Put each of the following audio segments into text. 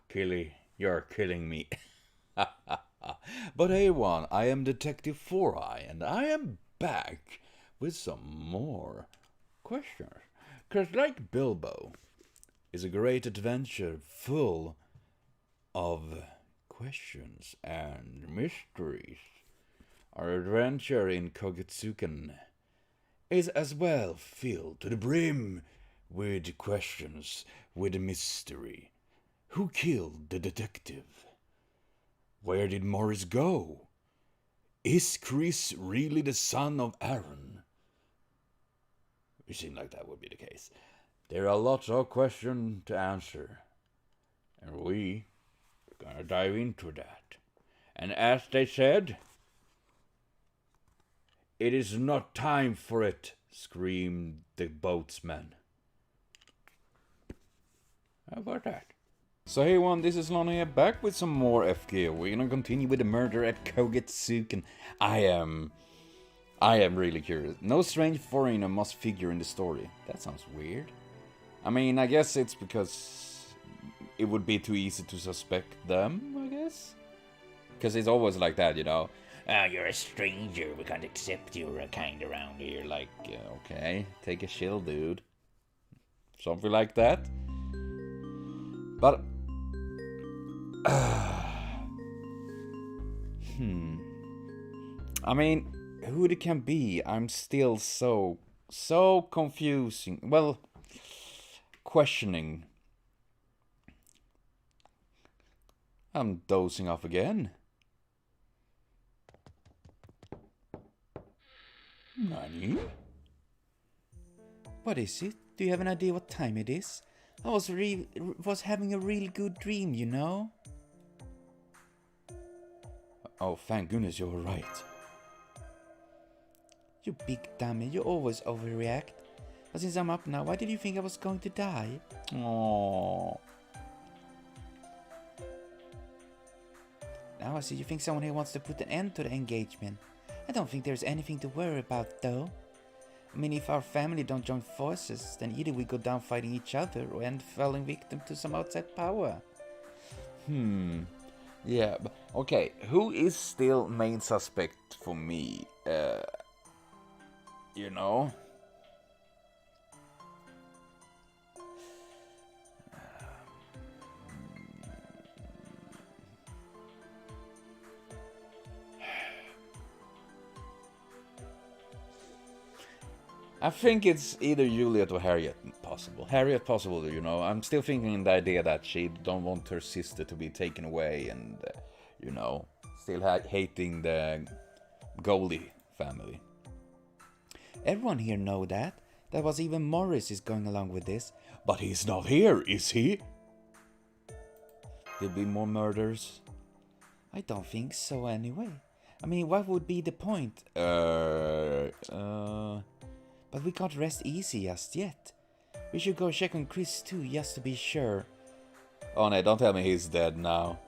Killy, you're killing me. But hey, one, I am Detective Four Eye, and I am back with some more questions. Cause like Bilbo is a great adventure full of questions and mysteries. Our adventure in Kogetsukan is as well filled to the brim with questions, with mystery. Who killed the detective? Where did Morris go? Is Chris really the son of Aaron? It seemed like that would be the case. There are lots of questions to answer, and we are gonna dive into that. And as they said, it is not time for it, screamed the boatsman. How about that? So hey everyone, this is Lana here, back with some more FGO. We're gonna continue with the murder at Kogetsukan. I am really curious. No strange foreigner must figure in the story. That sounds weird. I mean, I guess it's because it would be too easy to suspect them, I guess? Because it's always like that, you know. You're a stranger, we can't accept your kind around here. Like, okay, take a chill, dude. Something like that. But I mean, who it can be, I'm still so confusing. Well, questioning. I'm dozing off again. Nani? What is it? Do you have an idea what time it is? I was having a real good dream, you know? Oh, thank goodness you're right. You big dummy, you always overreact. But since I'm up now, why did you think I was going to die? Oh. Now I see you think someone here wants to put an end to the engagement. I don't think there's anything to worry about, though. I mean, if our family don't join forces, then either we go down fighting each other or end falling victim to some outside power. Yeah, but okay, who is still main suspect for me? You know? I think it's either Juliet or Harriet possible. Harriet possible, you know. I'm still thinking the idea that she don't want her sister to be taken away and, you know, still hating the Goldie family. Everyone here know that. That was even Morris is going along with this. But he's not here, is he? There'll be more murders. I don't think so anyway. I mean, what would be the point? But we can't rest easy just yet. We should go check on Chris too, just to be sure. Oh no, don't tell me he's dead now.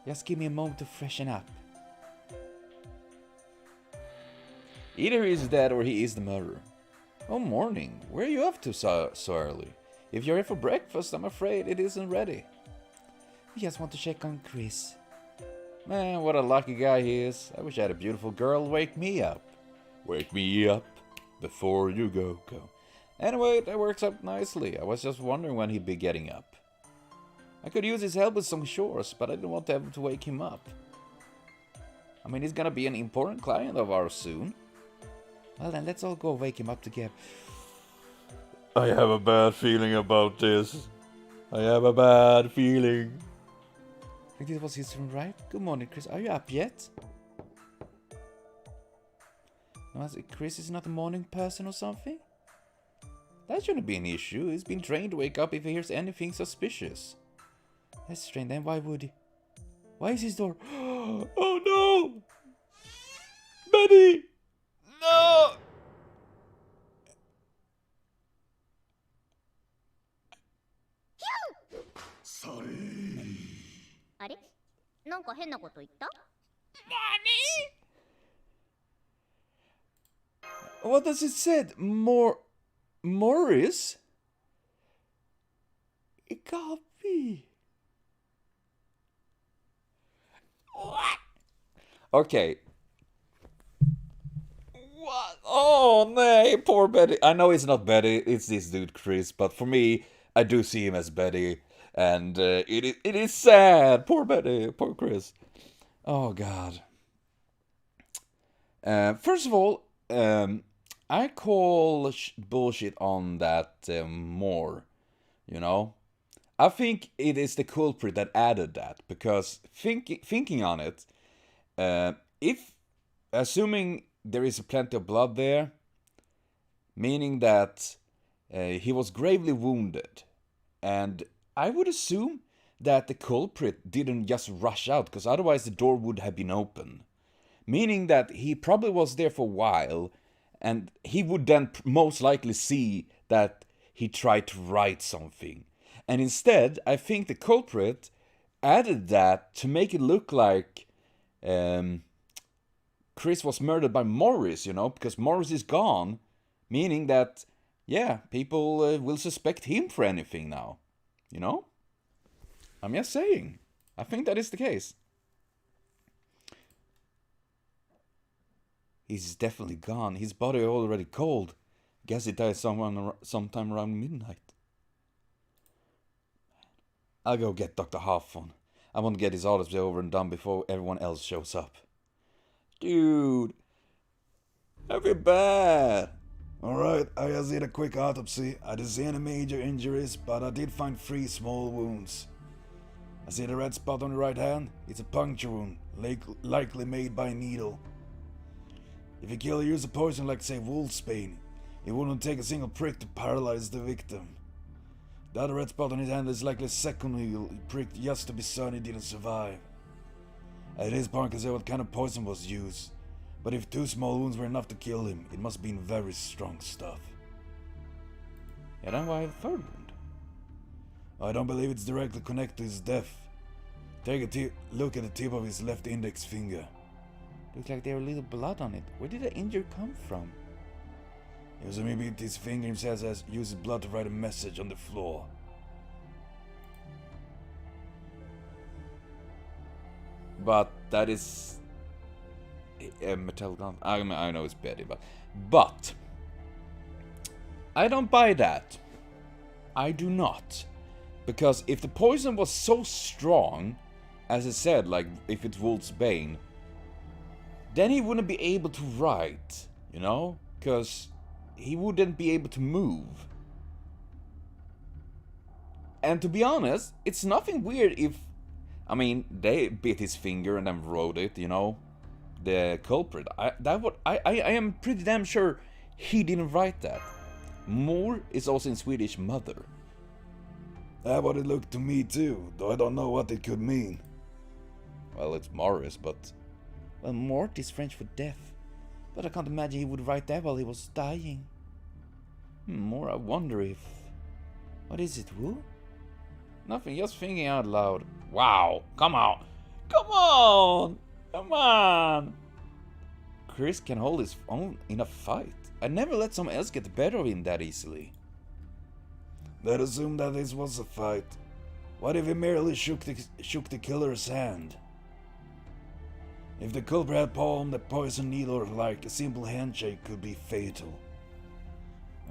Just give me a moment to freshen up. Either he's dead or he is the murderer. Oh, morning. Where are you off to so early? If you're here for breakfast, I'm afraid it isn't ready. We just want to check on Chris. Man, what a lucky guy he is. I wish I had a beautiful girl wake me up. Wake me up before you go. Anyway, that works out nicely. I was just wondering when he'd be getting up. I could use his help with some chores, but I didn't want to have to wake him up. I mean, he's gonna be an important client of ours soon. Well then, let's all go wake him up together. I have a bad feeling about this. I have a bad feeling. I think this was his room, right? Good morning, Chris. Are you up yet? No, Chris is not a morning person or something? That shouldn't be an issue. He's been trained to wake up if he hears anything suspicious. That's strange. Then why would he? Why is his door? Oh no! Betty! No! あれなんか変なこと言った？ What does it say? Morris? It can't be. What? Okay. What? Oh, no, poor Betty. I know it's not Betty, it's this dude Chris, but for me, I do see him as Betty, and it is sad. Poor Betty, poor Chris. Oh, God. First of all, I call bullshit on that more, you know? I think it is the culprit that added that, because thinking on it, if assuming there is plenty of blood there, meaning that he was gravely wounded, and I would assume that the culprit didn't just rush out, because otherwise the door would have been open. Meaning that he probably was there for a while, and he would then most likely see that he tried to write something. And instead, I think the culprit added that to make it look like Chris was murdered by Morris, you know, because Morris is gone, meaning that, yeah, people will suspect him for anything now, you know? I'm just saying. I think that is the case. He's definitely gone. His body already cold. Guess he died sometime around midnight. I'll go get Dr. Hoffman. I want to get his autopsy over and done before everyone else shows up. Dude, I feel bad. Alright, I just did a quick autopsy. I didn't see any major injuries, but I did find 3 small wounds. I see the red spot on the right hand. It's a puncture wound, likely made by a needle. If a killer used a poison like, say, wolfsbane, it wouldn't take a single prick to paralyze the victim. The other red spot on his hand is likely a second needle he pricked just to be certain he didn't survive. At this point, I can say what kind of poison was used, but if 2 small wounds were enough to kill him, it must have been very strong stuff. Yeah, then why a third wound? I don't believe it's directly connected to his death. Take a look at the tip of his left index finger. Looks like there was a little blood on it. Where did the injury come from? It was maybe his finger himself has used his blood to write a message on the floor. But that is a metal gun. I know it's Betty, but I don't buy that. I do not, because if the poison was so strong, as I said, like if it's wolfsbane, then he wouldn't be able to write, you know, because he wouldn't be able to move. And to be honest, it's nothing weird if, I mean, they bit his finger and then wrote it, you know, the culprit. I am pretty damn sure he didn't write that. Mor is also in Swedish mother. That's what it looked to me too, though I don't know what it could mean. Well, it's Morris, but... Well, Mort is French for death, but I can't imagine he would write that while he was dying. More, I wonder if... What is it, Wu? Nothing, just thinking out loud. Wow, come on! Come on! Come on! Chris can hold his own in a fight. I never let someone else get the better of him that easily. Let's assume that this was a fight. What if he merely shook the killer's hand? If the culprit had palmed the poison needle, like a simple handshake could be fatal.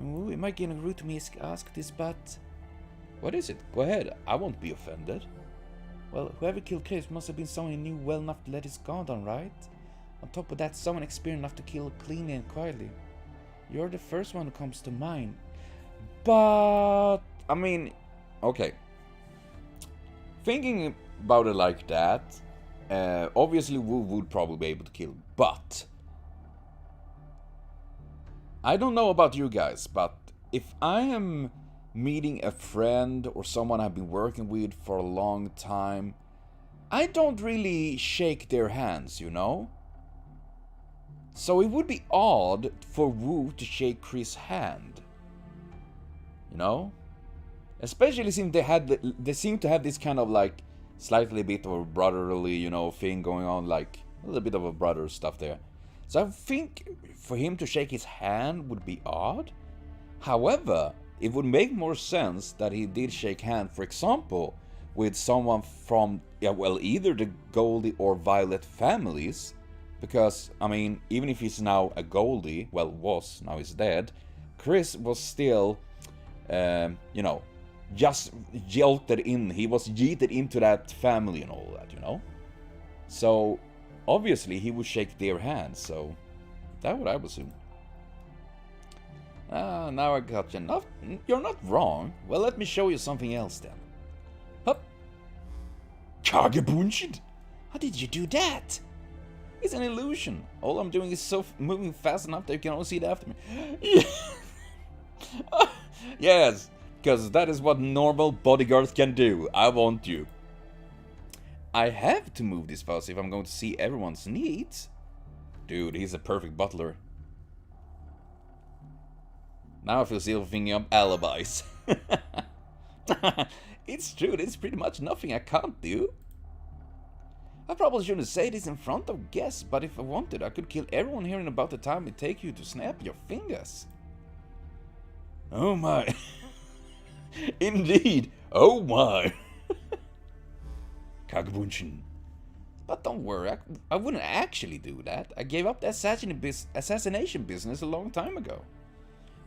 Oh, it might get rude to me ask this, but... What is it? Go ahead, I won't be offended. Well, whoever killed Chris must have been someone he knew well enough to let his guard down, right? On top of that, someone experienced enough to kill cleanly and quietly. You're the first one who comes to mind. But... I mean... Okay. Thinking about it like that... obviously Wu would probably be able to kill, but... I don't know about you guys, but if I am meeting a friend or someone I've been working with for a long time, I don't really shake their hands, you know? So it would be odd for Wu to shake Chris' hand. You know? Especially since they seem to have this kind of like slightly bit of a brotherly, you know, thing going on, like a little bit of a brother stuff there. So I think for him to shake his hand would be odd. However, it would make more sense that he did shake hand, for example, with someone from, yeah, well, either the Goldie or Violet families, because, I mean, even if he's now a Goldie, well, was, now he's dead, Chris was still, you know, just jolted in, he was yeeted into that family and all that, you know? So, obviously, he would shake their hands, so that would I would assume. Now I got you. You're not wrong. Well, let me show you something else then. Hup. Kagebunshin? How did you do that? It's an illusion. All I'm doing is moving fast enough that you can only see it after me. Yes, because that is what normal bodyguards can do. I want you. I have to move this fast if I'm going to see everyone's needs. Dude, he's a perfect butler. Now I feel still thinking of alibis. It's true, there's pretty much nothing I can't do. I probably shouldn't say this in front of guests, but if I wanted, I could kill everyone here in about the time it takes you to snap your fingers. Oh my. Indeed, oh my. Kagebunshin. But don't worry, I wouldn't actually do that. I gave up the assassination business a long time ago.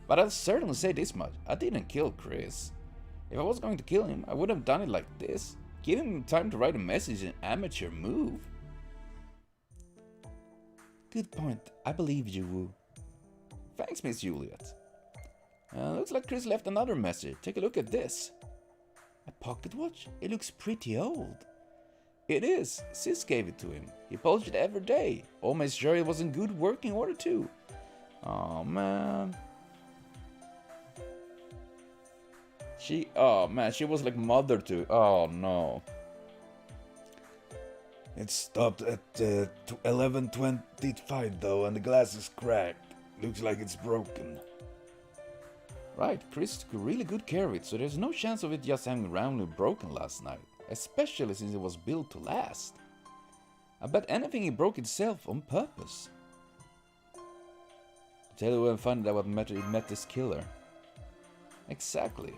But I'll certainly say this much, I didn't kill Chris. If I was going to kill him, I would have done it like this. Giving him time to write a message is an amateur move. Good point. I believe you, Wu. Thanks, Miss Juliet. Looks like Chris left another message. Take a look at this. A pocket watch? It looks pretty old. It is. Sis gave it to him. He polished it every day. Almost sure it was in good working order too. Oh man. She was like mother to. Oh no. It stopped at 11:25 though, and the glass is cracked. Looks like it's broken. Right, Chris took really good care of it, so there's no chance of it just having randomly broken last night. Especially since it was built to last. I bet anything he broke itself on purpose. Tell you when find out what met this killer. Exactly.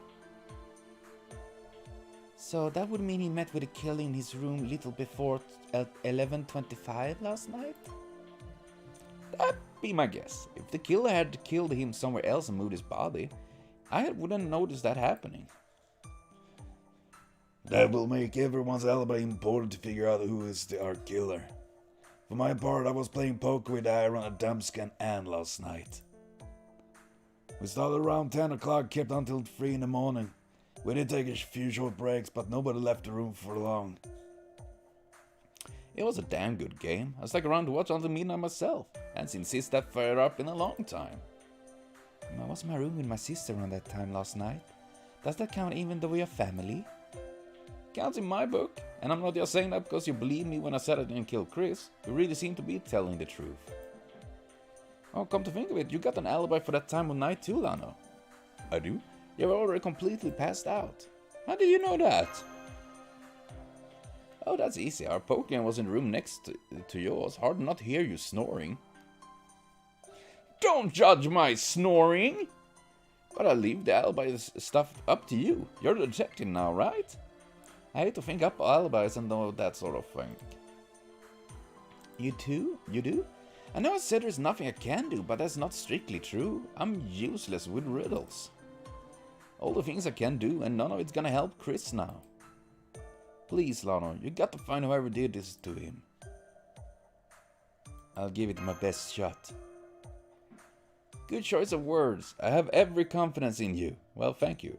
So that would mean he met with the killer in his room little before 11:25 last night? That'd be my guess. If the killer had killed him somewhere else and moved his body, I wouldn't notice that happening. That will make everyone's alibi important to figure out who is our killer. For my part, I was playing poker with Aaron at Damska and Ann last night. We started around 10 o'clock, kept until 3 in the morning. We did take a few short breaks, but nobody left the room for long. It was a damn good game. I stuck around to watch until midnight myself. Hadn't seen Sis that far up in a long time. I was in my room with my sister around that time last night. Does that count even though we are family? Counts in my book. And I'm not just saying that because you believe me when I said I didn't kill Chris. You really seem to be telling the truth. Oh, come to think of it, you got an alibi for that time of night too, Lano. I do? You were already completely passed out. How did you know that? Oh, that's easy. Our poker game was in the room next to yours. Hard not to hear you snoring. Don't judge my snoring! But I'll leave the alibi stuff up to you. You're the detective now, right? I hate to think up alibis and all that sort of thing. You too? You do? I know I said there's nothing I can do, but that's not strictly true. I'm useless with riddles. All the things I can do, and none of it's gonna help Chris now. Please, Lano, you got to find whoever did this to him. I'll give it my best shot. Good choice of words. I have every confidence in you. Well, thank you.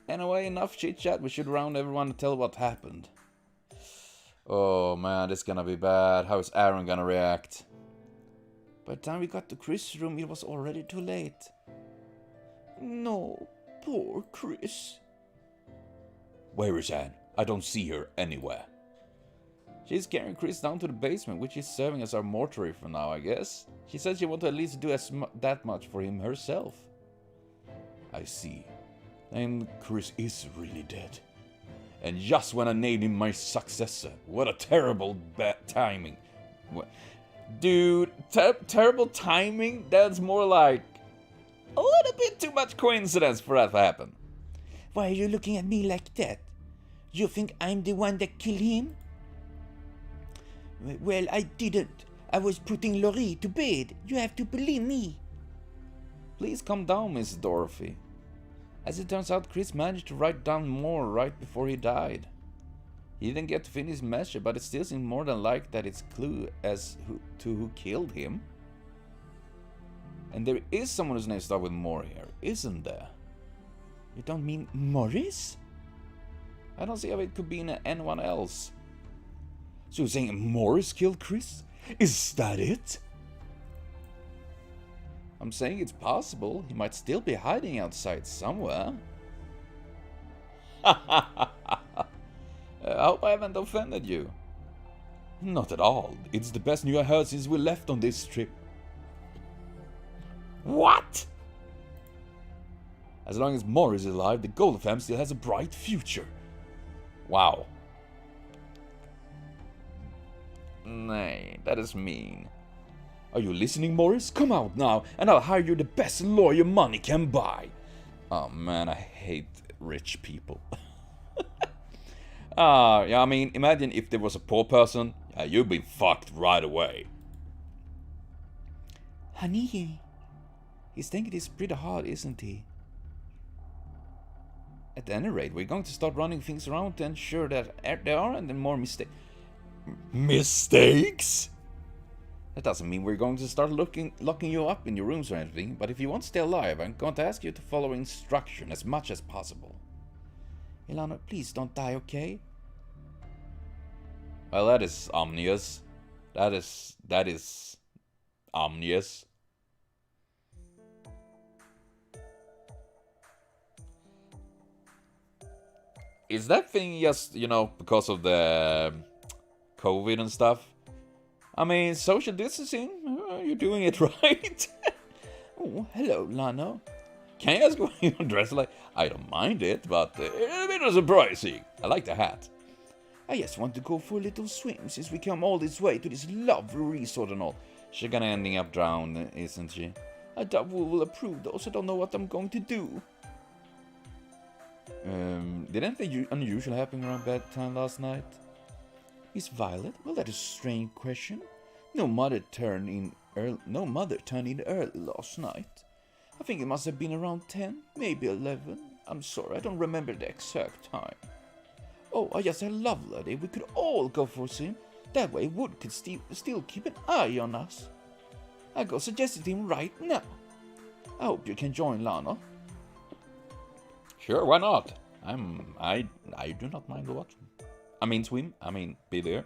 Anyway, enough chit-chat. We should round everyone to tell what happened. Oh man, this is gonna be bad. How is Aaron gonna react? By the time we got to Chris' room, it was already too late. No, poor Chris. Where is Anne? I don't see her anywhere. She's carrying Chris down to the basement, which is serving as our mortuary for now, I guess. She said she wanted to at least do that much for him herself. I see. And Chris is really dead. And just when I named him my successor. What a terrible timing. Dude, terrible timing? That's more like... a little bit too much coincidence for that to happen. Why are you looking at me like that? You think I'm the one that killed him? Well, I didn't. I was putting Laurie to bed. You have to believe me. Please calm down, Miss Dorothy. As it turns out, Chris managed to write down more right before he died. He didn't get to finish his measure, but it still seems more than likely that it's a clue as to who killed him. And there is someone whose name starts with more here, isn't there? You don't mean Morris? I don't see how it could be anyone else. So you're saying Morris killed Chris? Is that it? I'm saying it's possible. He might still be hiding outside somewhere. I hope I haven't offended you. Not at all. It's the best news I heard since we left on this trip. What? As long as Morris is alive, the Gold fam still has a bright future. Wow. Nay, that is mean. Are you listening, Morris? Come out now, and I'll hire you the best lawyer money can buy. Oh man, I hate rich people. Yeah, I mean, imagine if there was a poor person. Yeah, you'd be fucked right away. Honey, he's thinking it's pretty hard, isn't he? At any rate, we're going to start running things around to ensure that there aren't any more mistakes. Mistakes? That doesn't mean we're going to start locking you up in your rooms or anything, but if you want to stay alive, I'm going to ask you to follow instruction as much as possible. Ilana, please don't die, okay? Well, that is ominous. That is ominous. Is that thing just, because of the COVID and stuff? I mean, social distancing, you're doing it right. Oh, hello, Lano. Can you ask why you're dressed like? I don't mind it, but a bit surprising. I like the hat. I just want to go for a little swim since we come all this way to this lovely resort and all. She's gonna ending up drowned, isn't she? I doubt we will approve those. I don't know what I'm going to do. Did anything unusual happen around bedtime last night? Is Violet? Well, that is a strange question. No mother turned in early last night. I think it must have been around 10, maybe 11. I'm sorry, I don't remember the exact time. Oh, I just had a lovely idea. We could all go for a swim. That way Wood could still keep an eye on us. I go suggest it to him right now. I hope you can join, Lana. Sure, why not? I do not mind watching. I mean swim. I mean be there.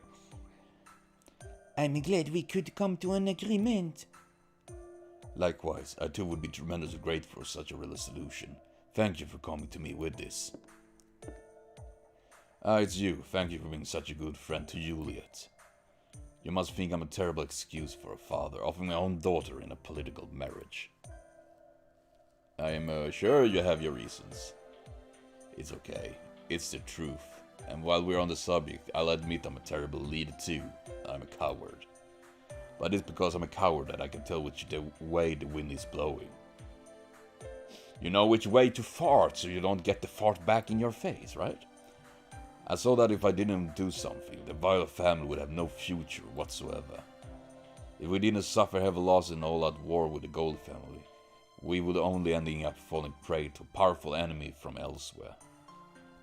I'm glad we could come to an agreement. Likewise, I too would be tremendously grateful for such a resolution. Thank you for coming to me with this. It's you. Thank you for being such a good friend to Juliet. You must think I'm a terrible excuse for a father offering my own daughter in a political marriage. I am sure you have your reasons. It's okay. It's the truth. And while we're on the subject, I'll admit I'm a terrible leader too. I'm a coward. But it's because I'm a coward that I can tell which way the wind is blowing. You know which way to fart so you don't get the fart back in your face, right? I saw that if I didn't do something, the Violet family would have no future whatsoever. If we didn't suffer heavy loss in all that war with the Gold family, we would only ending up falling prey to a powerful enemy from elsewhere.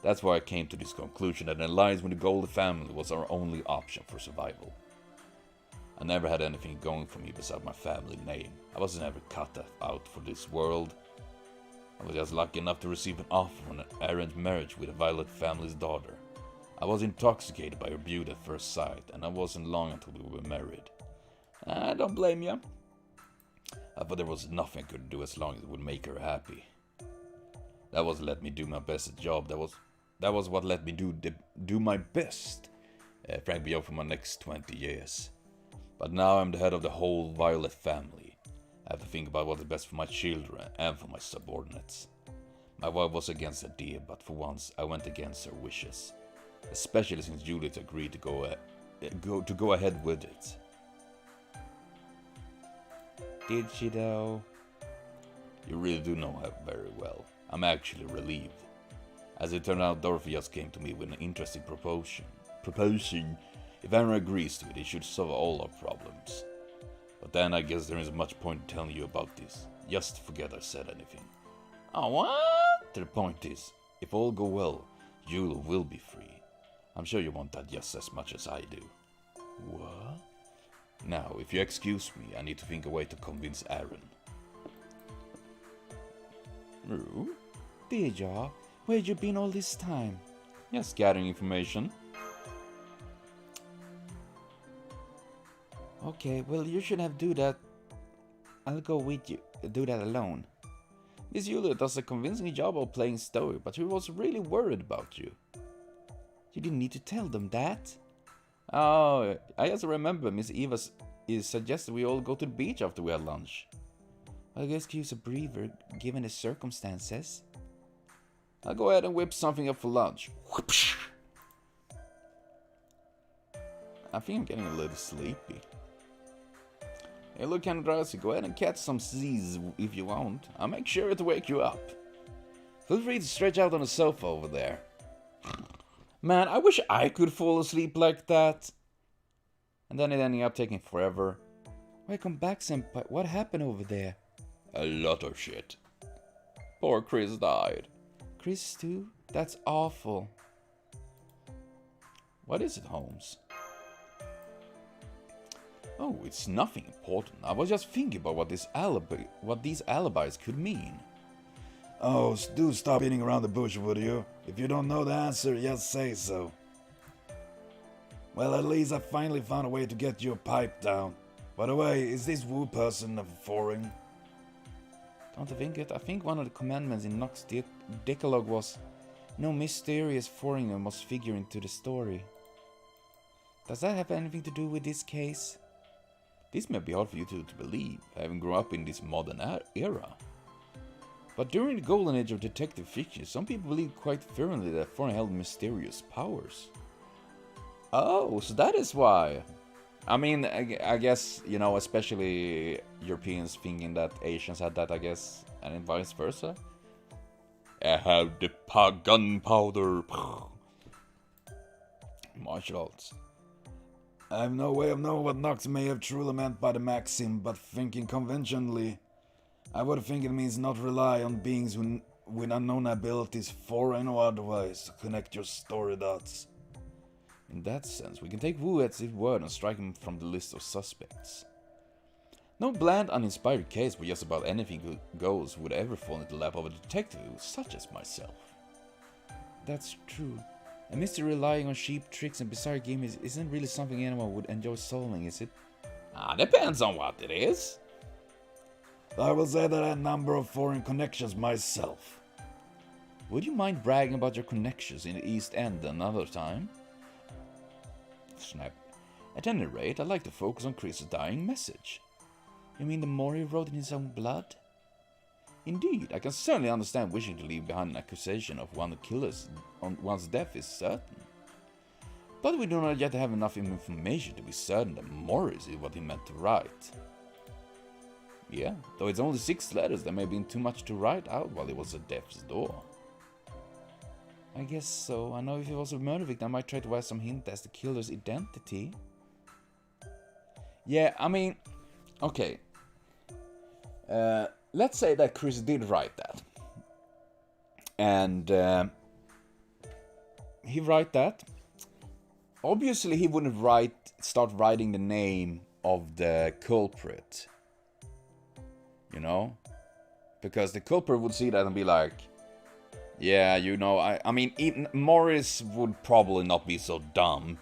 That's why I came to this conclusion that an alliance with the Gold family was our only option for survival. I never had anything going for me besides my family name. I was never cut out for this world. I was just lucky enough to receive an offer for an arranged marriage with a Violet family's daughter. I was intoxicated by her beauty at first sight, and it wasn't long until we were married. I don't blame you. I thought there was nothing I could do as long as it would make her happy. That was let me do my best at job. That was what let me do my best. Frank BO for my next 20 years. But now I'm the head of the whole Violet family. I have to think about what is best for my children and for my subordinates. My wife was against the idea, but for once I went against her wishes. Especially since Juliet agreed to go ahead with it. Did she though? You really do know her very well. I'm actually relieved. As it turned out, Dorothy just came to me with an interesting proposing if Anna agrees to it, it should solve all our problems. But then I guess there isn't much point in telling you about this. Just forget I said anything. Oh, what? The point is, if all go well, Jule will be free. I'm sure you want that just as much as I do. What? Now, if you excuse me, I need to think a way to convince Aaron. Rue? Did ya? Where'd you been all this time? Just gathering information. Okay, well you should have do that. I'll go with you. Do that alone. Miss Julia does a convincing job of playing stoic, but she was really worried about you. You didn't need to tell them that. Oh, I just remember Miss Eva suggested we all go to the beach after we had lunch. I guess could use a breather, given the circumstances. I'll go ahead and whip something up for lunch. I think I'm getting a little sleepy. Hey, look kinda drowsy. Go ahead and catch some Z's if you want. I'll make sure to wake you up. Feel free to stretch out on the sofa over there. Man, I wish I could fall asleep like that. And then it ending up taking forever. Welcome back, Senpai. What happened over there? A lot of shit. Poor Chris died. Chris too? That's awful. What is it, Holmes? Oh, it's nothing important. I was just thinking about what these alibis could mean. Oh, do stop beating around the bush, would you? If you don't know the answer, just say so. Well, at least I finally found a way to get your pipe down. By the way, is this Wu person a foreign? Don't think it. I think one of the commandments in Nox's Decalogue was no mysterious foreigner must figure into the story. Does that have anything to do with this case? This may be hard for you to believe, having grown up in this modern era. But during the golden age of detective fiction, some people believed quite firmly that foreign held mysterious powers. Oh, so that is why. I mean, I guess, you know, especially Europeans thinking that Asians had that, I guess, and vice versa. I have the gunpowder. Martial arts. I have no way of knowing what Nox may have truly meant by the maxim, but thinking conventionally, I would think it means not rely on beings with unknown abilities, foreign or otherwise, to connect your story dots. In that sense, we can take Wu at his word and strike him from the list of suspects. No bland, uninspired case where just about anything goes would ever fall into the lap of a detective such as myself. That's true. A mystery relying on cheap tricks and bizarre gimmicks isn't really something anyone would enjoy solving, is it? Depends on what it is. I will say that I had a number of foreign connections myself. Would you mind bragging about your connections in the East End another time? Snap. At any rate, I'd like to focus on Chris's dying message. You mean the more he wrote in his own blood? Indeed, I can certainly understand wishing to leave behind an accusation of one of the killers on one's death is certain. But we do not yet have enough information to be certain that Morris is what he meant to write. Yeah, though it's only 6 letters, there may have been too much to write out while he was at death's door. I guess so. I know if he was a murder victim, I might try to write some hint as the killer's identity. Yeah, I mean, okay. Let's say that Chris did write that. And he write that. Obviously, he wouldn't start writing the name of the culprit. You know? Because the culprit would see that and be like, yeah, you know, I mean, even Morris would probably not be so dumb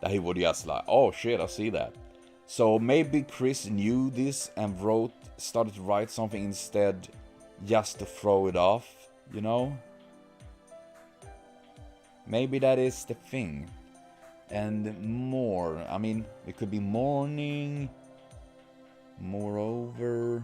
that he would just like, oh shit, I see that. So maybe Chris knew this and started to write something instead just to throw it off, you know? Maybe that is the thing. And more, I mean, it could be morning, moreover.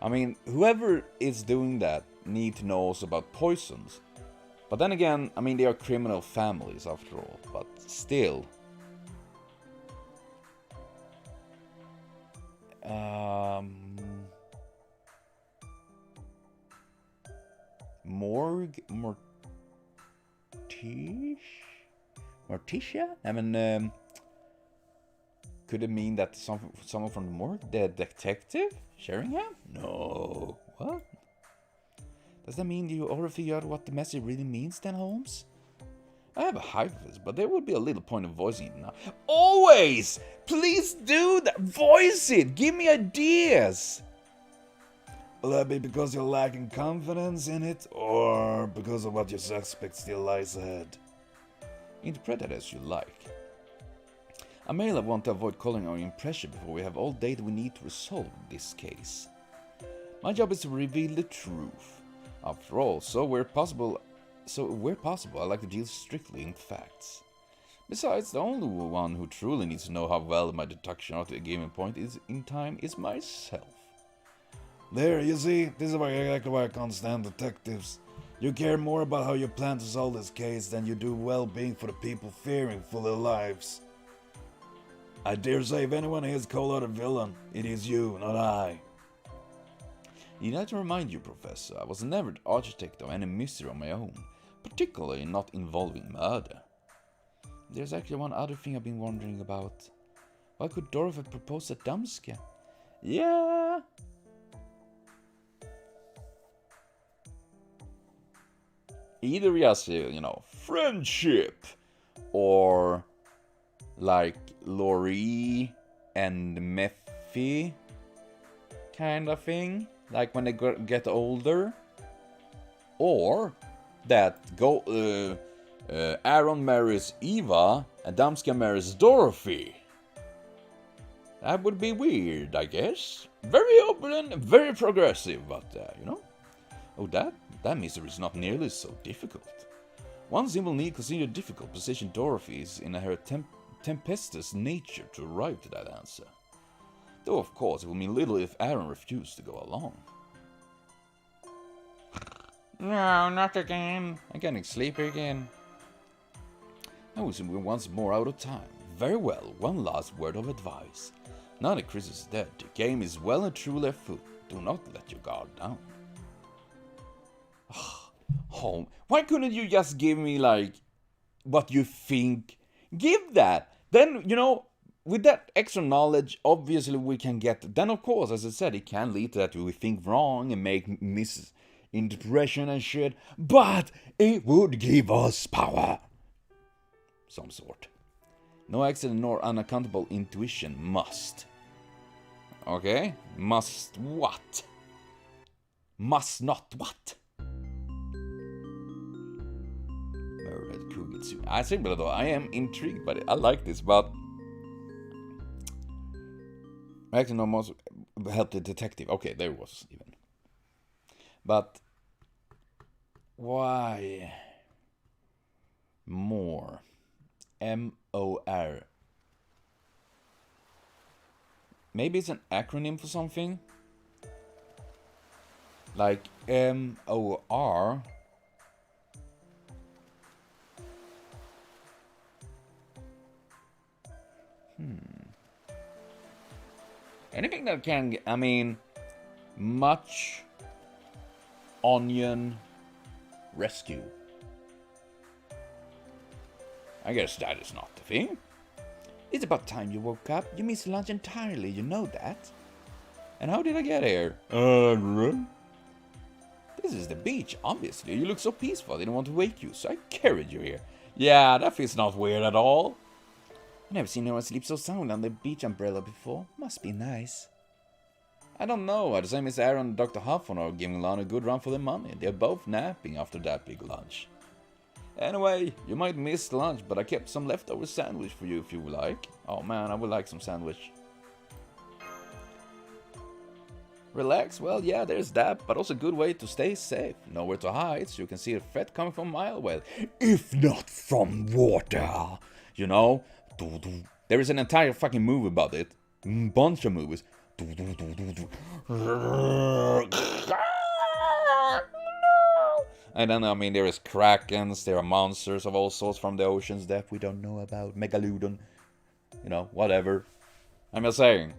I mean, whoever is doing that need to know also about poisons. But then again, I mean, they are criminal families after all, but still. Morticia? I mean, could it mean that someone from the morgue? The detective? Sheringham? No. What? Does that mean you already figured out what the message really means then, Holmes? I have a hypothesis, but there would be a little point of voicing it now. Always! Please do that! Voice it! Give me ideas! Will that be because you're lacking confidence in it, or because of what you suspect still lies ahead? Interpret it as you like. I may want to avoid calling our impression before we have all data we need to resolve this case. My job is to reveal the truth. After all, where possible, I like to deal strictly in facts. Besides, the only one who truly needs to know how well my deduction at a given point is in time is myself. There, you see, this is exactly why I can't stand detectives. You care more about how you plan to solve this case than you do well-being for the people fearing for their lives. I dare say if anyone here is called out a villain, it is you, not I. Need I to remind you, Professor, I was never the architect of any mystery on my own, particularly not involving murder. There's actually one other thing I've been wondering about. Why could Dorothy propose at Damska? Yeah. Either just, friendship, or like Laurie and Mephi kind of thing, like when they get older, or that Aaron marries Eva and Damska marries Dorothy. That would be weird, I guess. Very open, very progressive, but Oh, that mystery is not nearly so difficult. One simple need consider the difficult position Dorothy is in her tempestuous nature to arrive to that answer. Though, of course, it will mean little if Aaron refused to go along. No, not again. I'm getting sleepy again. Now we're once more out of time. Very well, one last word of advice. Now that Chris is dead, the game is well and truly afoot. Do not let your guard down. Home, why couldn't you just give me, what you think? Give that! Then, with that extra knowledge, obviously we can get... Then, of course, as I said, it can lead to that we think wrong and make misinterpretation and shit. But it would give us power. Some sort. No accident nor unaccountable intuition must. Okay? Must what? Must not what? Murdered Kogetsukan. I think, though, I am intrigued by it. I like this, but... Actually, no, most help the detective. Okay, there it was, even. But... Why? More. M-O-R. Maybe it's an acronym for something? Like M-O-R. Anything that can, much onion rescue. I guess that is not the thing. It's about time you woke up. You missed lunch entirely, you know that. And how did I get here? This is the beach, obviously. You look so peaceful, I didn't want to wake you, so I carried you here. Yeah, that feels not weird at all. I've never seen anyone sleep so soundly on the beach umbrella before. Must be nice. I don't know. The same as Aaron and Dr. Huffon are giving Lana a good run for their money. They're both napping after that big lunch. Anyway, you might miss lunch, but I kept some leftover sandwich for you if you would like. Oh man, I would like some sandwich. Relax? Well, yeah, there's that, but also a good way to stay safe. Nowhere to hide, so you can see a threat coming from a mile away. If not from water. You know? There is an entire fucking movie about it. Bunch of movies. And then, I mean, there is krakens, there are monsters of all sorts from the ocean's depth we don't know about. Megalodon, you know, whatever. I'm just saying.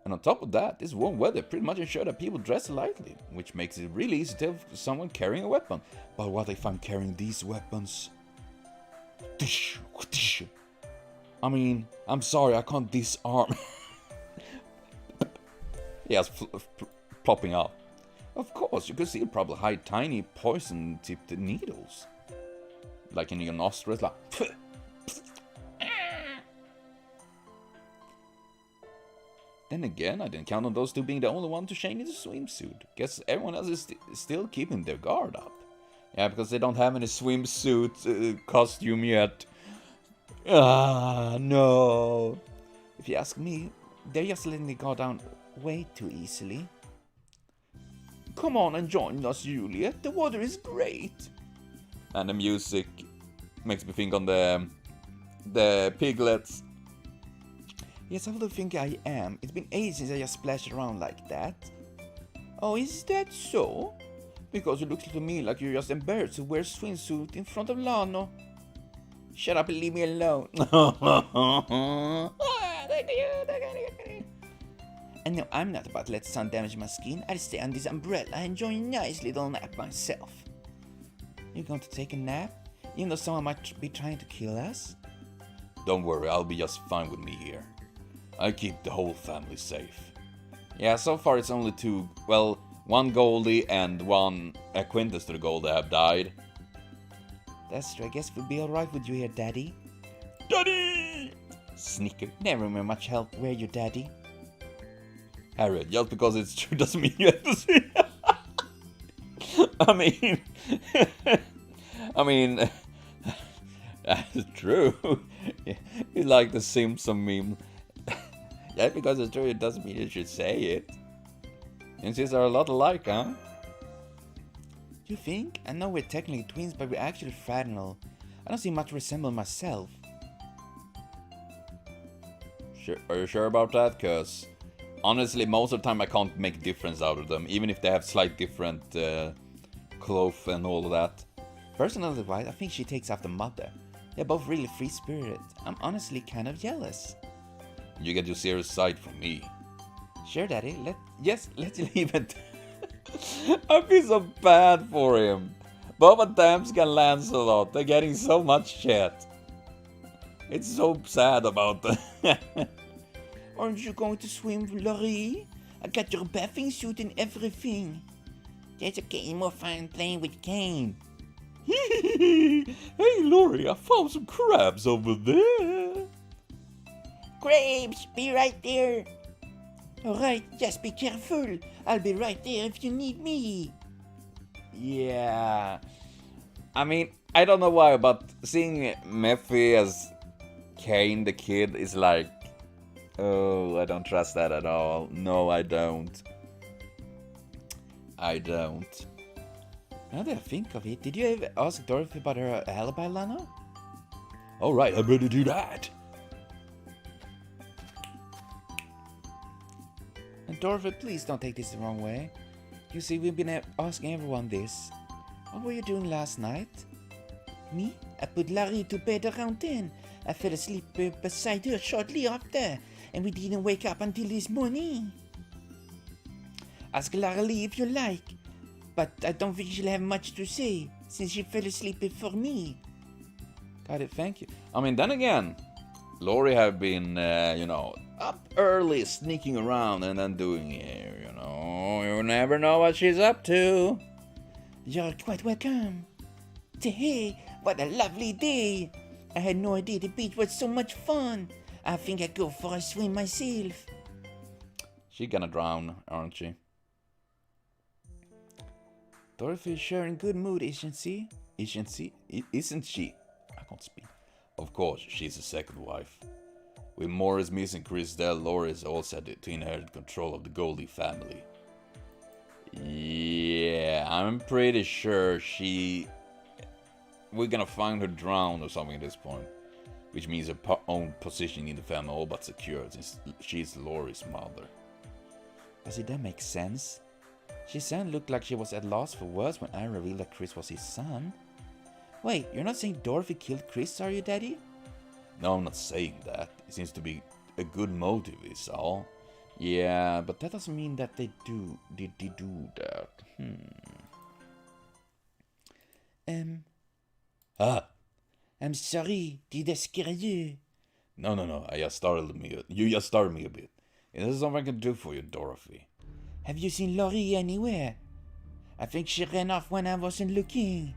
And on top of that, this warm weather pretty much ensures that people dress lightly, which makes it really easy to tell someone carrying a weapon. But what if I'm carrying these weapons? I mean, I'm sorry, I can't disarm. Yes, plopping out. Of course, you could still probably hide tiny poison-tipped needles. Like in your nostrils, like... Then again, I didn't count on those two being the only one to change into swimsuit. Guess everyone else is still keeping their guard up. Yeah, because they don't have any swimsuit costume yet. Ah, no. If you ask me, they're just letting it go down way too easily. Come on and join us, Juliet. The water is great. And the music makes me think on the piglets. Yes, how do you think I am? It's been ages since I just splashed around like that. Oh, is that so? Because it looks to me like you're just embarrassed to wear a swimsuit in front of Lano. Shut up and leave me alone. And no, I'm not about to let the sun damage my skin. I'll stay on this umbrella and enjoy a nice little nap myself. You're going to take a nap? Even though someone might be trying to kill us? Don't worry, I'll be just fine with me here. I keep the whole family safe. Yeah, so far it's only two, well, one Goldie and one acquaintance to the Goldie have died. That's true, I guess we'll be alright with you here, Daddy. Daddy! Snicker, never remember much help. Where you, Daddy? Harriet, just because it's true doesn't mean you have to see it. I mean, that's true. You like the Simpson meme. Just because it's true, it doesn't mean you should say it. And since they're a lot alike, huh? You think? I know we're technically twins, but we're actually fraternal. I don't see much resemble myself. Sure, are you sure about that? Cause honestly, most of the time I can't make difference out of them, even if they have slight different clothes and all of that. Personally wise, I think she takes after Mother. They're both really free-spirited. I'm honestly kind of jealous. You get your serious side from me. Sure, Daddy. Let's leave it. I feel so bad for him. Bob and Damsk and Lancelot, they're getting so much shit. It's so sad about that. Aren't you going to swim, Laurie? I got your bathing suit and everything. That's okay, more fun playing with Kane. Hey, Laurie, I found some crabs over there. Crabs, be right there. Alright, just be careful. I'll be right there if you need me. Yeah. I mean, I don't know why, but seeing Mephi as Kane the kid is like, oh, I don't trust that at all. No, I don't. I don't. Now that I think of it, did you ever ask Dorothy about her alibi, Lana? Alright, I better do that. And Dorothy, please don't take this the wrong way. You see, we've been asking everyone this. What were you doing last night? Me? I put Larry to bed around 10. I fell asleep beside her shortly after, and we didn't wake up until this morning. Ask Larry if you like, but I don't think she'll have much to say, since she fell asleep before me. Got it, thank you. I mean, then again, Laurie have been, up early, sneaking around and then doing here, You never know what she's up to. You're quite welcome. Hey, what a lovely day. I had no idea the beach was so much fun. I think I'd go for a swim myself. She's gonna drown, aren't she? Dorothy's sure in good mood, isn't she? Isn't she? I can't speak. Of course, she's the second wife. With Morris missing Christelle, Laurie is all set to inherit control of the Goldie family. Yeah, I'm pretty sure we're gonna find her drowned or something at this point. Which means her own position in the family all but secured, since she's Laurie's mother. See, that makes sense. She certainly looked like she was at loss for words when I revealed that Chris was his son. Wait, you're not saying Dorothy killed Chris, are you, Daddy? No, I'm not saying that. It seems to be a good motive, is all. Yeah, but that doesn't mean that did they do that? I'm sorry, did I scare you? No, you just startled me a bit. Is there something I can do for you, Dorothy? Have you seen Laurie anywhere? I think she ran off when I wasn't looking.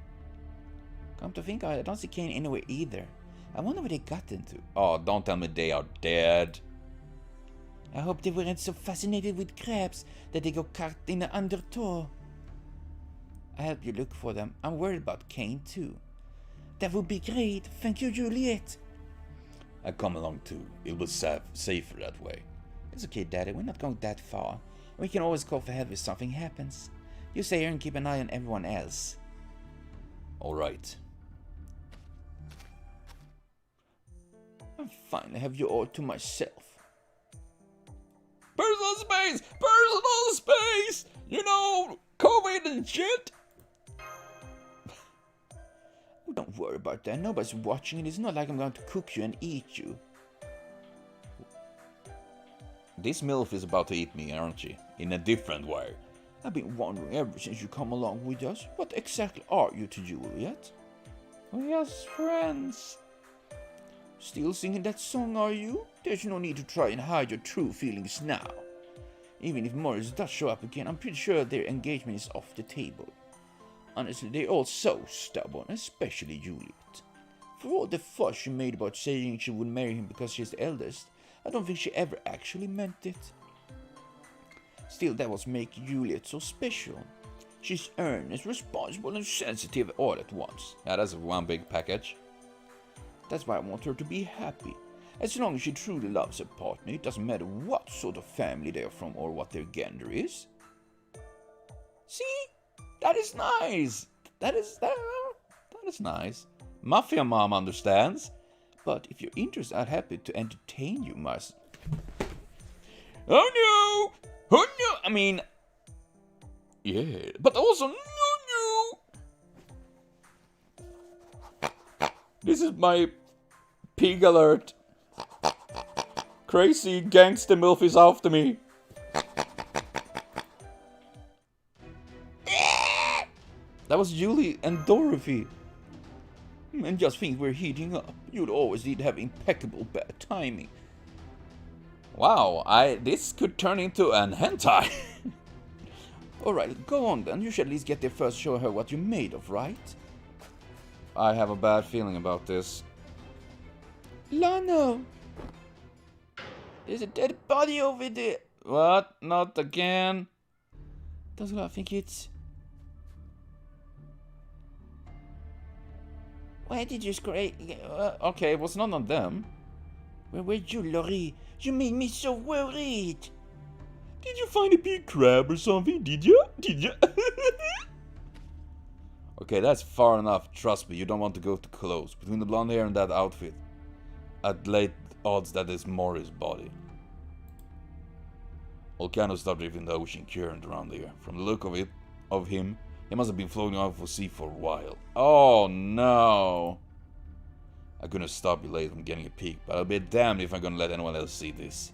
Come to think of it, I don't see Kane anywhere either. I wonder where they got into. Oh, don't tell me they are dead. I hope they weren't so fascinated with crabs that they got caught in the undertow. I'll help you look for them. I'm worried about Kane too. That would be great. Thank you, Juliet. I come along too. It was safer that way. It's okay, Daddy. We're not going that far. We can always call for help if something happens. You stay here and keep an eye on everyone else. All right. I finally have you all to myself. Personal space! Personal space! You know, COVID and shit! Don't worry about that. Nobody's watching, and it's not like I'm going to cook you and eat you. This MILF is about to eat me, aren't she? In a different way. I've been wondering ever since you come along with us. What exactly are you to Juliet? We're just friends. Still singing that song, are you? There's no need to try and hide your true feelings now. Even if Morris does show up again, I'm pretty sure their engagement is off the table. Honestly, they're all so stubborn, especially Juliet. For all the fuss she made about saying she would marry him because she's the eldest, I don't think she ever actually meant it. Still, that was making Juliet so special. She's earnest, responsible, and sensitive all at once. Yeah, that's one big package. That's why I want her to be happy. As long as she truly loves her partner, it doesn't matter what sort of family they are from or what their gender is. See? That is nice. That is nice. Mafia Mom understands. But if you're interested, I'm happy to entertain you, Mars. Oh no! Oh no! I mean, yeah, but also no. This is my pig alert. Crazy gangster MILF is after me. That was Julie and Dorothy. And just think we're heating up. You'd always need to have impeccable bad timing. Wow, this could turn into an hentai. Alright, go on then. You should at least get there first, show her what you're made of, right? I have a bad feeling about this. Lano! There's a dead body over there. What? Not again? Doesn't I think it's... Why did you scrape? Okay, it was none of them. Where were you, Laurie? You made me so worried. Did you find a big crab or something? Did you? Okay, that's far enough. Trust me, you don't want to go too close. Between the blonde hair and that outfit, I'd lay odds that is Morris' body. All kind of stuff drifting the ocean current around here. From the look of him, he must have been floating out for sea for a while. Oh no! I couldn't stop you late from getting a peek, but I'll be damned if I'm gonna let anyone else see this.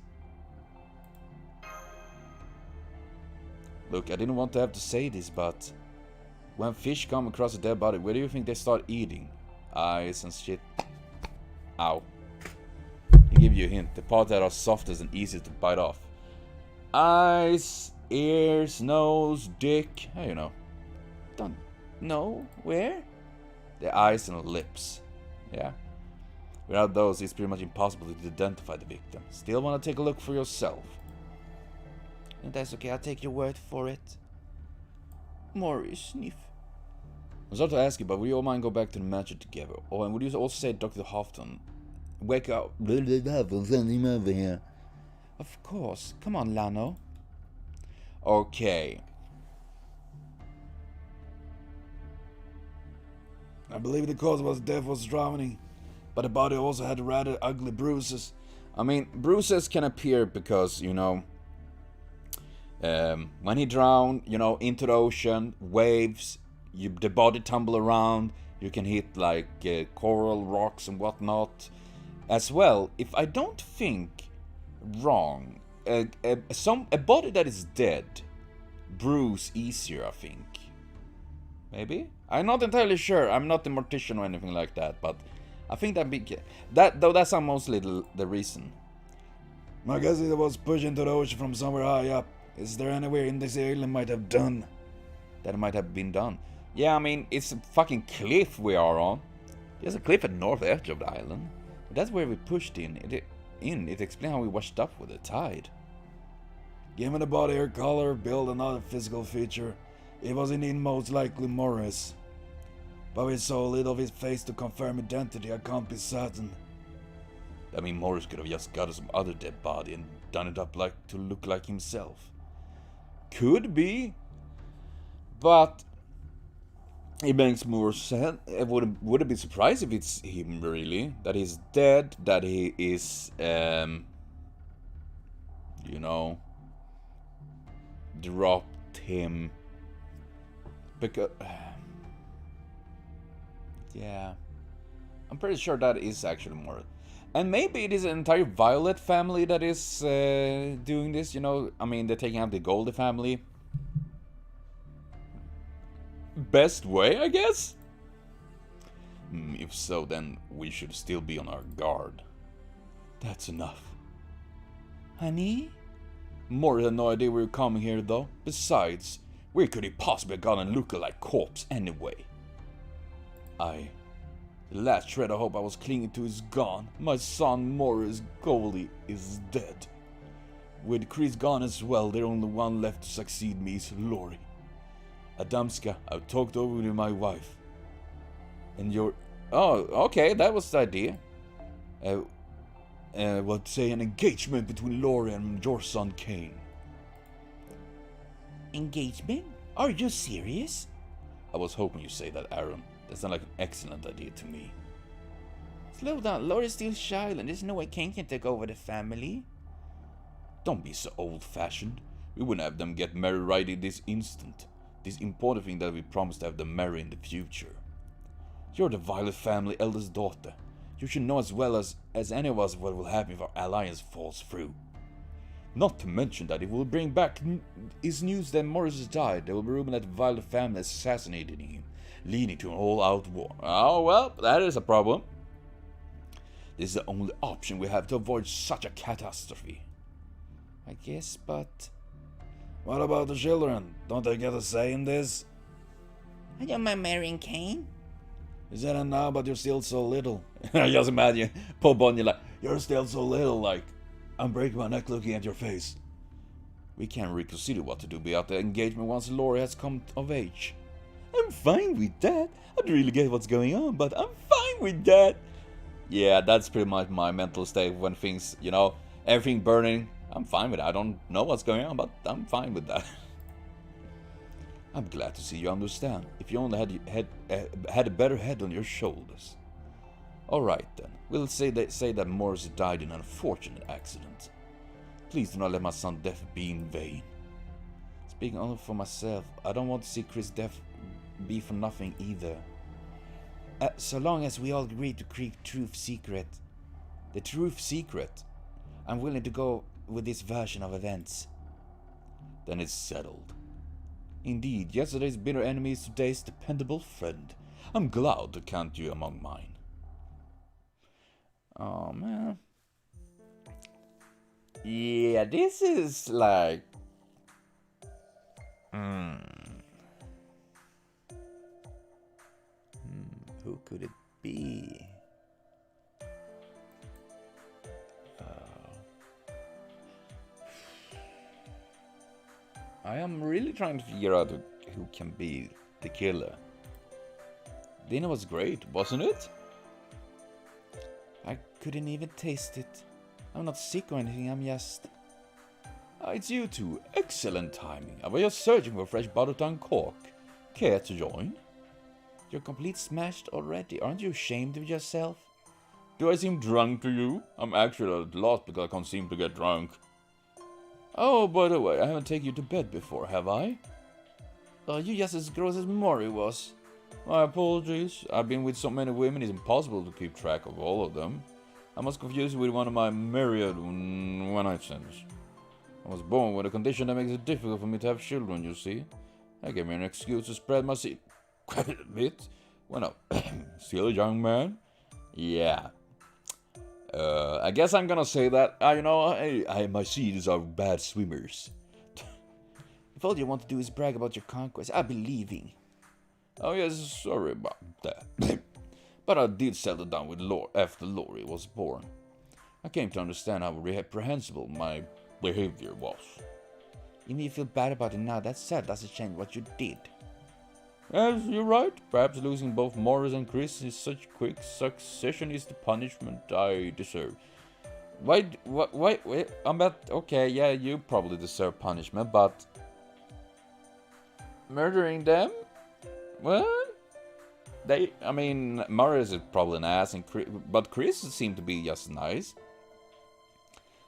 Look, I didn't want to have to say this, but when fish come across a dead body, where do you think they start eating? Eyes and shit. Ow. I'll give you a hint. The parts that are softest and easiest to bite off. Eyes, ears, nose, dick. How you know? Don't know. Where? The eyes and lips. Yeah. Without those, it's pretty much impossible to identify the victim. Still want to take a look for yourself? And that's okay, I'll take your word for it. Morris, sniff. I'm sorry to ask you, but would you all mind go back to the mansion together? Oh, and would you also say Dr. Houghton, wake up. Send him over here. Of course. Come on, Lano. Okay. I believe the cause of his death was drowning, but the body also had rather ugly bruises. I mean, bruises can appear because, you know, When he drowned, you know, into the ocean, waves, the body tumble around, you can hit like coral rocks and whatnot. As well, if I don't think wrong, a body that is dead brews easier, I think. Maybe? I'm not entirely sure. I'm not a mortician or anything like that, but I think that's mostly the reason. I guess it was pushed into the ocean from somewhere high up. Is there anywhere in this island might have done? That might have been done. Yeah, I mean, it's a fucking cliff we are on. There's a cliff at the north edge of the island. That's where we pushed in. It explains how we washed up with the tide. Given the body, her color, build, and other physical feature, it was indeed most likely Morris. But we saw little of his face to confirm identity, I can't be certain. I mean, Morris could have just got some other dead body and done it up to look like himself. Could be. But it makes more sense. Would it be surprised if it's him, really? That he's dead, that he is, you know, dropped him. Because, yeah, I'm pretty sure that is actually more. And maybe it is an entire Violet family that is doing this, you know. I mean, they're taking out the Goldie family. Best way, I guess? If so, then we should still be on our guard. That's enough. Honey? More than no idea we were coming here, though. Besides, where could he possibly have gone and look like corpse anyway? The last shred of hope I was clinging to is gone. My son Morris Goldie is dead. With Chris gone as well, the only one left to succeed me is Lori. Adamska, I've talked over with my wife. And you're... Oh, okay, that was the idea. What say an engagement between Lori and your son Kane. Engagement? Are you serious? I was hoping you'd say that, Aaron. That sounds like an excellent idea to me. Slow down, Laura's still a child and there's no way Kane can take over the family. Don't be so old-fashioned. We wouldn't have them get married right in this instant. This important thing that we promised to have them marry in the future. You're the Violet family eldest daughter. You should know as well as any of us what will happen if our alliance falls through. Not to mention that it will bring back is news that Morris has died. There will be rumor that the Violet family assassinated him, leading to an all-out war. Oh well, that is a problem. This is the only option we have to avoid such a catastrophe. I guess, but... What about the children? Don't they get a say in this? I don't mind marrying Kane. You said it now, but you're still so little. I just imagine Paul Bunyan like, You're still so little, like, I'm breaking my neck looking at your face. we can't reconsider what to do about the engagement once Lori has come of age. I'm fine with that. I don't really get what's going on, but I'm fine with that. Yeah, that's pretty much my mental state when things, you know, everything burning. I'm fine with it. I don't know what's going on, but I'm fine with that. I'm glad to see you understand. If you only had a better head on your shoulders. Alright then, we'll say that Morris died in an unfortunate accident. Please do not let my son's death be in vain. Speaking only for myself, I don't want to see Chris' death be for nothing either. So long as we all agree to keep truth secret. The truth secret? I'm willing to go with this version of events. Then it's settled. Indeed, yesterday's bitter enemy is today's dependable friend. I'm glad to count you among mine. Oh man. Yeah, this is like... Who could it be? I am really trying to figure out who can be the killer. Dinner was great, wasn't it? I couldn't even taste it. I'm not sick or anything, I'm just... It's you two. Excellent timing. I was just searching for a fresh bottle to uncork. Care to join? You're complete smashed already. Aren't you ashamed of yourself? Do I seem drunk to you? I'm actually at a loss because I can't seem to get drunk. Oh, by the way, I haven't taken you to bed before, have I? Oh, you're just as gross as Mori was. My apologies. I've been with so many women, it's impossible to keep track of all of them. I must confuse you with one of my myriad one-night stands. I was born with a condition that makes it difficult for me to have children, you see. That gave me an excuse to spread my seed quite a bit when I'm still a young man. Yeah. I guess I'm gonna say that, my seeds are bad swimmers. If all you want to do is brag about your conquest, I'll be leaving. Oh yes, sorry about that. But I did settle down with after Lori was born. I came to understand how reprehensible my behavior was. Even if you feel bad about it now, that said doesn't change what you did. Yes, you're right. Perhaps losing both Morris and Chris in such quick succession is the punishment I deserve. Wait, okay, yeah, you probably deserve punishment, but... murdering them? What? Morris is probably an ass, but Chris seemed to be just nice.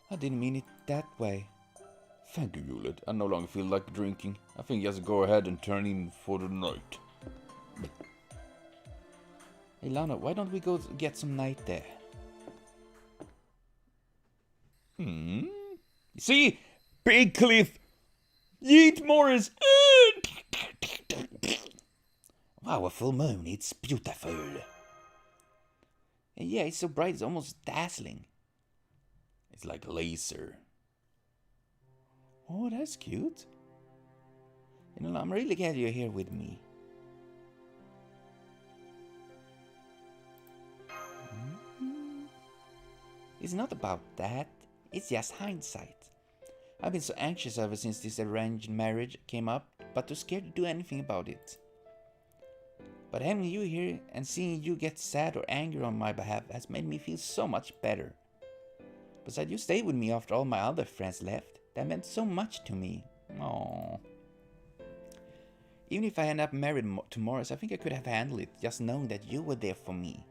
I didn't mean it that way. Thank you, Juliet. I no longer feel like drinking. I think just go ahead and turn in for the night. Hey Lana, why don't we go get some night there? See? Big Cliff! Yeet Morris! Wow, a full moon, it's beautiful. Yeah, it's so bright, it's almost dazzling. It's like a laser. Oh, that's cute. I'm really glad you're here with me. It's not about that. It's just hindsight. I've been so anxious ever since this arranged marriage came up, but too scared to do anything about it. But having you here and seeing you get sad or angry on my behalf has made me feel so much better. Besides, you stayed with me after all my other friends left. That meant so much to me. Aww. Even if I end up married to Morris, I think I could have handled it, just knowing that you were there for me.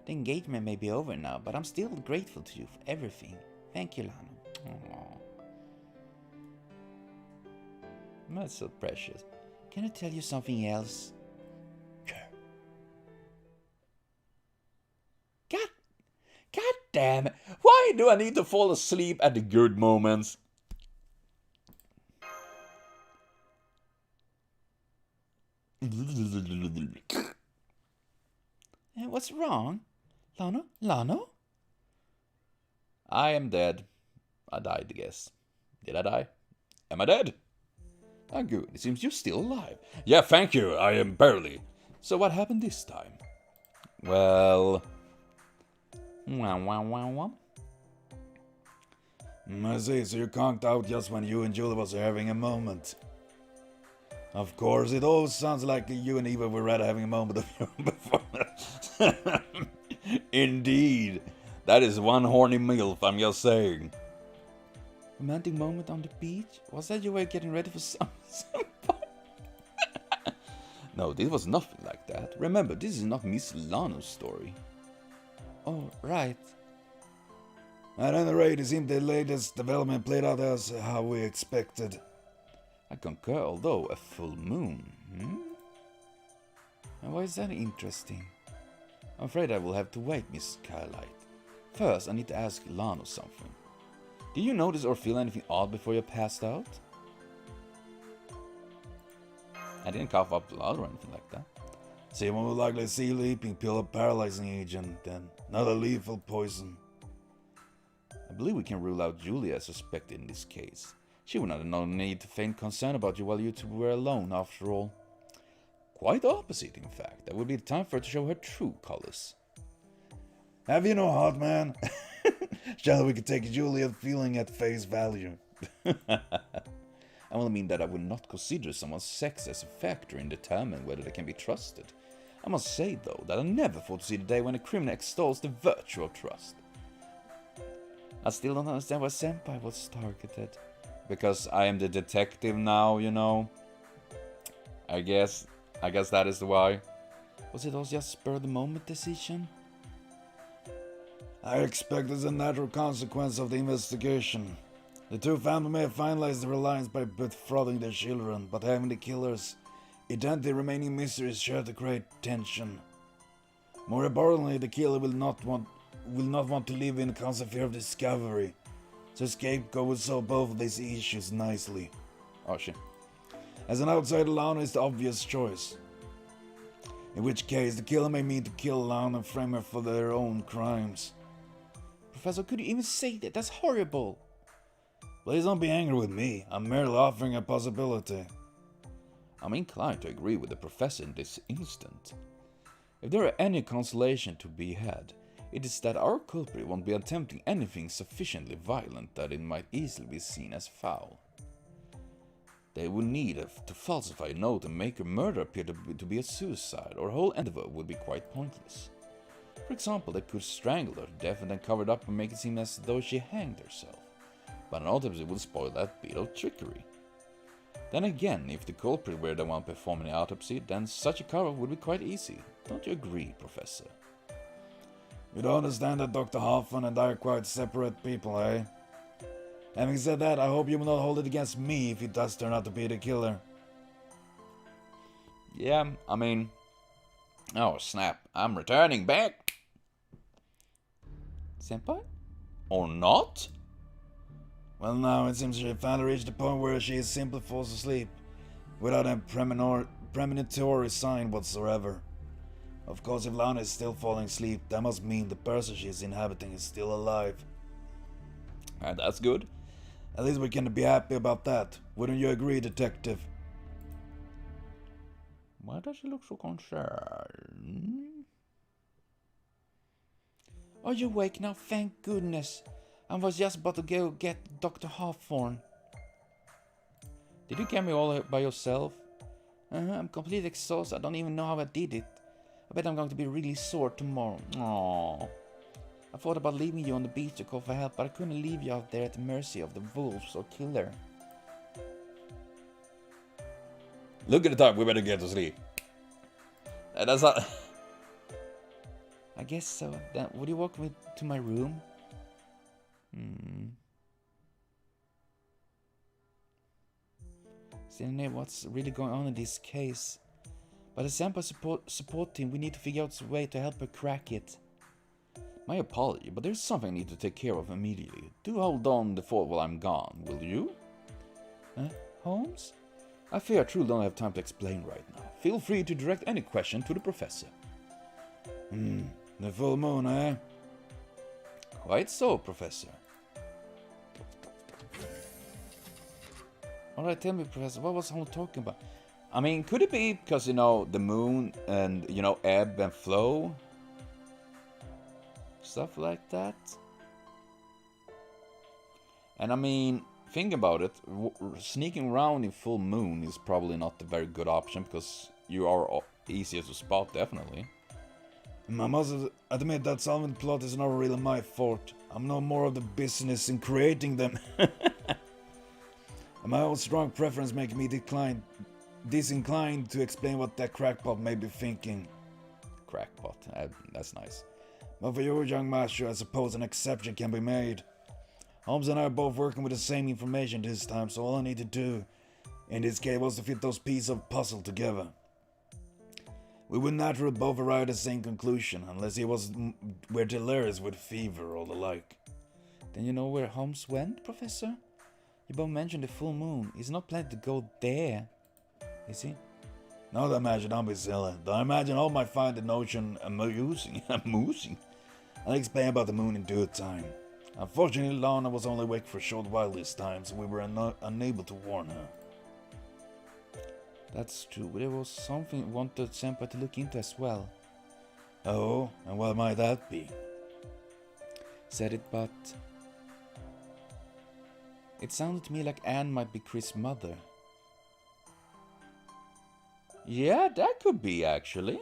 The engagement may be over now, but I'm still grateful to you for everything. Thank you, Lana. Aww. That's so precious. Can I tell you something else? Sure. God damn it! Why do I need to fall asleep at the good moments? What's wrong? Lana? I am dead. I died, I guess. Did I die? Am I dead? Ah, good. It seems you're still alive. Yeah, thank you. I am barely. So what happened this time? Well... I see, so you conked out just when you and Julie was having a moment. Of course, it always sounds like you and Eva were rather having a moment of your own before. Indeed. That is one horny MILF, I'm just saying. Romantic moment on the beach? Was that you were getting ready for some No, this was nothing like that. Remember, this is not Miss Lano's story. Oh, right. At any rate, it seemed the latest development played out as how we expected. I concur, although a full moon. And why is that interesting? I'm afraid I will have to wait, Miss Skylight. First, I need to ask Lano something. Did you notice or feel anything odd before you passed out? I didn't cough up blood or anything like that. Someone would likely see leaping pill a paralyzing agent, then not a lethal poison. I believe we can rule out Julia as suspected in this case. She would not have no need to feign concern about you while you two were alone, after all. Quite the opposite, in fact. That would be the time for her to show her true colors. Have you no heart, man? Shall we could take Julia's feeling at face value? I only mean that I would not consider someone's sex as a factor in determining whether they can be trusted. I must say, though, that I never thought to see the day when a criminal extols the virtue of trust. I still don't understand why Senpai was targeted. Because I am the detective now, you know. I guess that is why. Was it also just spur-of-the-moment decision? I expect it's a natural consequence of the investigation. The two families may have finalized their alliance by betrothing their children, but having the killer's identity remaining mystery is sure to create tension. More importantly, the killer will not want to live in constant fear of discovery, so Scapegoat will solve both of these issues nicely. Oh shit. As an outsider, Lana is the obvious choice. In which case, the killer may mean to kill Lana and frame her for their own crimes. Professor, could you even say that? That's horrible. Please don't be angry with me. I'm merely offering a possibility. I'm inclined to agree with the professor in this instant. If there are any consolation to be had, it is that our culprit won't be attempting anything sufficiently violent that it might easily be seen as foul. They would need to falsify a note and make a murder appear to be a suicide, or a whole endeavor would be quite pointless. For example, they could strangle her to death and then cover it up and make it seem as though she hanged herself. But an autopsy would spoil that bit of trickery. Then again, if the culprit were the one performing the autopsy, then such a cover would be quite easy. Don't you agree, Professor? You don't understand that Dr. Hoffman and I are quite separate people, eh? Having said that, I hope you will not hold it against me if he does turn out to be the killer. Yeah, I mean... Oh snap, I'm returning back! Senpai? Or not? Well, now it seems she finally reached the point where she is simply falls asleep, without a premonitory sign whatsoever. Of course, if Lana is still falling asleep, that must mean the person she is inhabiting is still alive. And that's good. At least we can be happy about that. Wouldn't you agree, Detective? Why does she look so concerned? Are you awake now? Thank goodness. I was just about to go get Dr. Hawthorne. Did you get me all by yourself? I'm completely exhausted. I don't even know how I did it. I bet I'm going to be really sore tomorrow. Aww. I thought about leaving you on the beach to call for help, but I couldn't leave you out there at the mercy of the wolves or killer. Look at the time, we better get to sleep. That's not... I guess so. Then would you walk me to my room? See, what's really going on in this case? But as Senpai support team, we need to figure out a way to help her crack it. My apology, but there's something I need to take care of immediately. Do hold on the fort while I'm gone, will you? Holmes? I fear I truly don't have time to explain right now. Feel free to direct any question to the professor. The full moon, eh? Quite so, Professor. Alright, tell me, Professor, what was Holmes talking about? I mean, could it be because, the moon and, ebb and flow? Stuff like that? And I mean, think about it, sneaking around in full moon is probably not a very good option because you are easier to spot, definitely. I must admit that solving plot is not really my forte. I'm no more of the business in creating them. And my own strong preference makes me disinclined to explain what that crackpot may be thinking. Crackpot, that's nice. But for you, young master, I suppose an exception can be made. Holmes and I are both working with the same information this time, so all I need to do in this case was to fit those pieces of puzzle together. We would naturally both arrive at the same conclusion, unless he were delirious with fever or the like. Then you know where Holmes went, Professor? You both mentioned the full moon. He's not planning to go there, is he? Don't imagine, don't be silly. Don't imagine all might find the notion amusing. I'll explain about the moon in due time. Unfortunately, Lana was only awake for a short while this time, so we were unable to warn her. That's true, but there was something we wanted Senpai to look into as well. Oh, and what might that be? Said it, but... It sounded to me like Anne might be Chris' mother. Yeah, that could be, actually.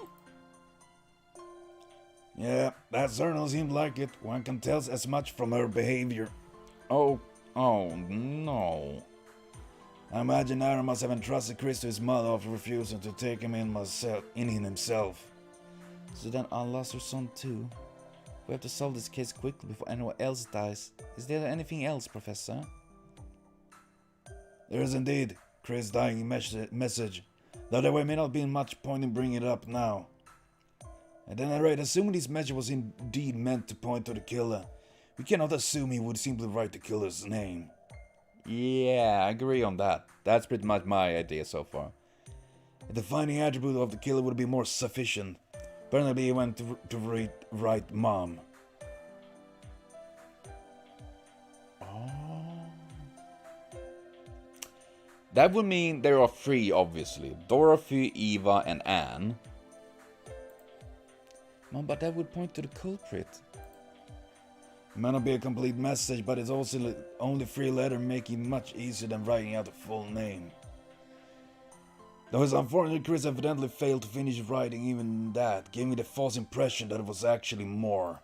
Yeah, that certainly seemed like it. One can tell as much from her behavior. Oh no. I imagine Aaron must have entrusted Chris to his mother after refusing to take him in himself. So then Anne lost her son too. We have to solve this case quickly before anyone else dies. Is there anything else, Professor? There is indeed Chris' dying message. Though there may not be much point in bringing it up now. At any rate, assuming this message was indeed meant to point to the killer, we cannot assume he would simply write the killer's name. Yeah, I agree on that. That's pretty much my idea so far. A defining attribute of the killer would be more sufficient. Apparently he went to write mom. That would mean there are 3, obviously. Dorothy, Eva, and Anne. Mom, but that would point to the culprit. It may not be a complete message, but it's also only 3 letters, making it much easier than writing out the full name. Though it's unfortunate Chris evidently failed to finish writing even that, giving me the false impression that it was actually more.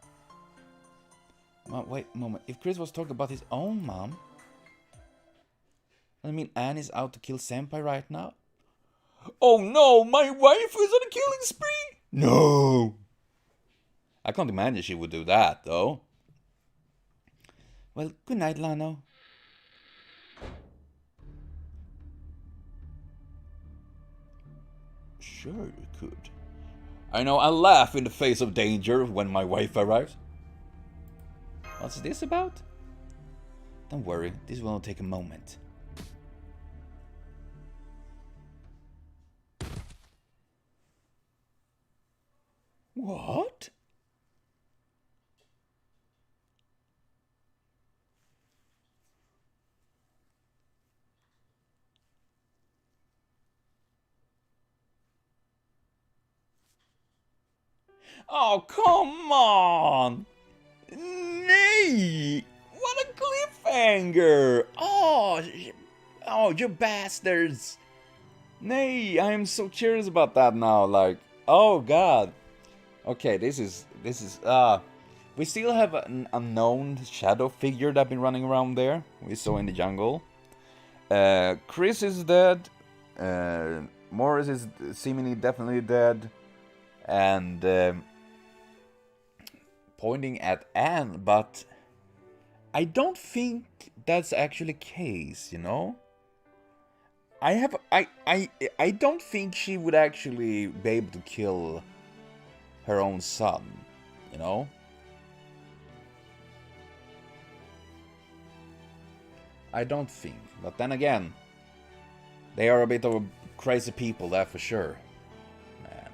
Mom, wait a moment. If Chris was talking about his own mom... I mean, Anne is out to kill Senpai right now? Oh no, my wife is on a killing spree! No! I can't imagine she would do that, though. Well, good night, Lano. Sure you could. I know, I laugh in the face of danger when my wife arrives. What's this about? Don't worry, this will not take a moment. What? Oh, come on! Nay! What a cliffhanger! Oh, you bastards! Nay, I am so curious about that now, like, oh god. Okay, this is, we still have an unknown shadow figure that been running around there. We saw in the jungle. Chris is dead. Morris is seemingly definitely dead. And pointing at Anne, but I don't think that's actually the case, you know? I don't think she would actually be able to kill her own son, you know? I don't think. But then again, they are a bit of crazy people, that for sure. Man,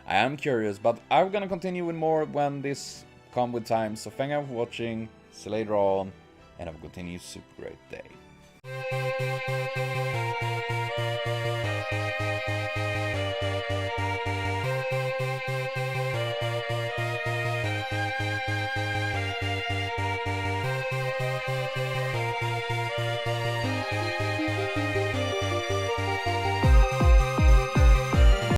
I am curious, but I'm gonna continue with more when this comes with time. So thank you for watching. See you later on, and have a continued super great day.